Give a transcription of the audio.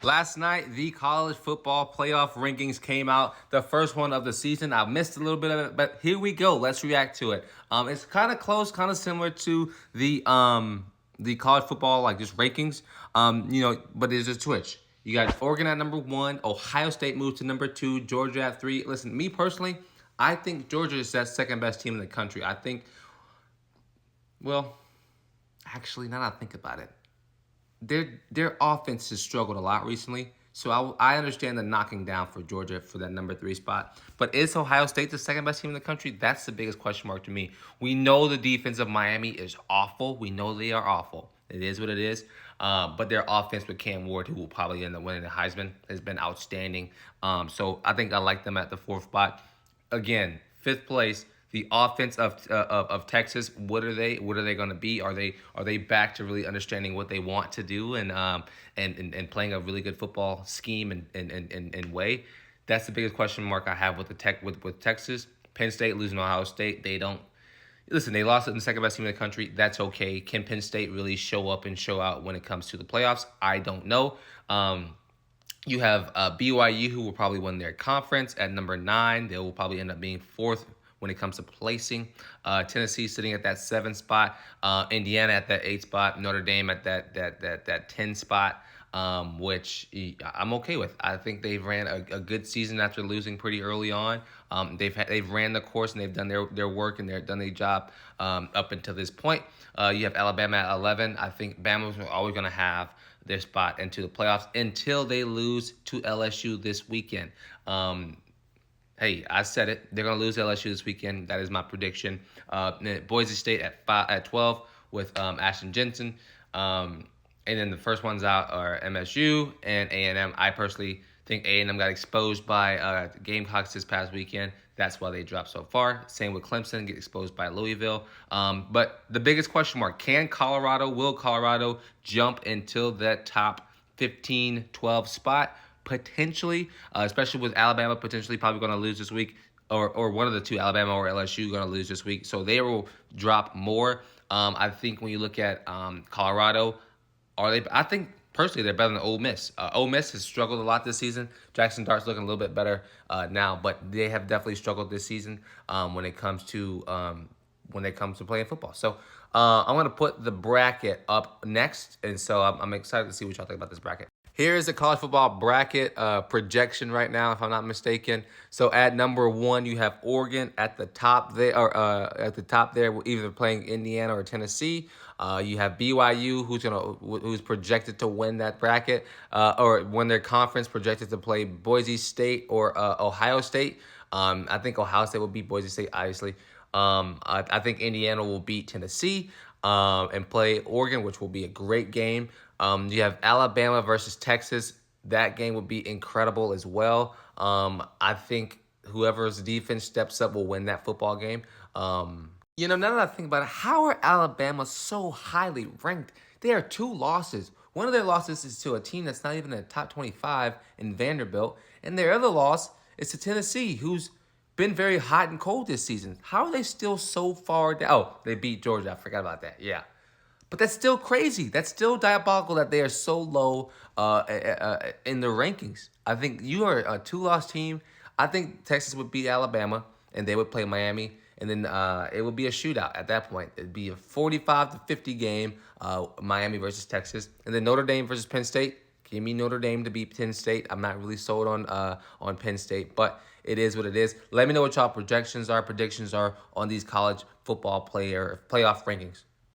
Last night, the college football playoff rankings came out. The first one of the season. I missed a little bit of it, but here we go. Let's react to it. It's kind of close, kind of similar to the college football like just rankings. But there's a switch. You got Oregon at number 1, Ohio State moves to number 2, Georgia at 3. Listen, me personally, I think Georgia is that second best team in the country. I think, well, actually, now that I think about it, their offense has struggled a lot recently. So I understand the knocking down for Georgia for that number 3 spot. But is Ohio State the second best team in the country? That's the biggest question mark to me. We know the defense of Miami is awful. We know they are awful. It is what it is. But their offense with Cam Ward, who will probably end up winning the Heisman, has been outstanding. So I think I like them at the 4th spot. Again, 5th place. The offense of Texas, what are they? What are they going to be? Are they back to really understanding what they want to do and playing a really good football scheme and way? That's the biggest question mark I have with with Texas. Penn State losing to Ohio State. They don't listen. They lost it in the second best team in the country. That's okay. Can Penn State really show up and show out when it comes to the playoffs? I don't know. You have BYU, who will probably win their conference at number 9. They will probably end up being 4th when it comes to placing. Tennessee sitting at that 7th spot. Indiana at that 8th spot. Notre Dame at that 10 spot, which I'm okay with. I think they've ran a good season after losing pretty early on. They've ran the course and they've done their work and they've done their job up until this point. You have Alabama at 11. I think Bama's always going to have their spot into the playoffs until they lose to LSU this weekend. Hey, I said it. They're going to lose LSU this weekend. That is my prediction. Boise State at 12 with Ashton Jensen. And then the first ones out are MSU and A&M. I personally think A&M got exposed by Gamecocks this past weekend. That's why they dropped so far. Same with Clemson, get exposed by Louisville. But the biggest question mark, will Colorado jump into that top 15, 12 spot? Potentially, especially with Alabama potentially probably going to lose this week, or one of the two, Alabama or LSU, going to lose this week. So they will drop more. I think when you look at Colorado, I think personally they're better than Ole Miss. Ole Miss has struggled a lot this season. Jackson Dart's looking a little bit better now, but they have definitely struggled this season when it comes to playing football. So I'm going to put the bracket up next, and so I'm excited to see what y'all think about this bracket. Here is the college football bracket projection right now, if I'm not mistaken. So at number 1, you have Oregon at the top there, either playing Indiana or Tennessee. You have BYU, who's projected to win that bracket, or win their conference, projected to play Boise State or Ohio State. I think Ohio State will beat Boise State, obviously. I think Indiana will beat Tennessee and play Oregon, which will be a great game. You have Alabama versus Texas. That game would be incredible as well. I think whoever's defense steps up will win that football game. Now that I think about it, how are Alabama so highly ranked? They are 2 losses. One of their losses is to a team that's not even in the top 25 in Vanderbilt. And their other loss is to Tennessee, who's been very hot and cold this season. How are they still so far down? Oh, they beat Georgia. I forgot about that. Yeah. But that's still crazy. That's still diabolical that they are so low in the rankings. I think you are a 2-loss team. I think Texas would beat Alabama, and they would play Miami. And then it would be a shootout at that point. It'd be a 45-50 game, Miami versus Texas. And then Notre Dame versus Penn State. Give me Notre Dame to beat Penn State. I'm not really sold on Penn State, but it is what it is. Let me know what y'all predictions are on these college football playoff rankings.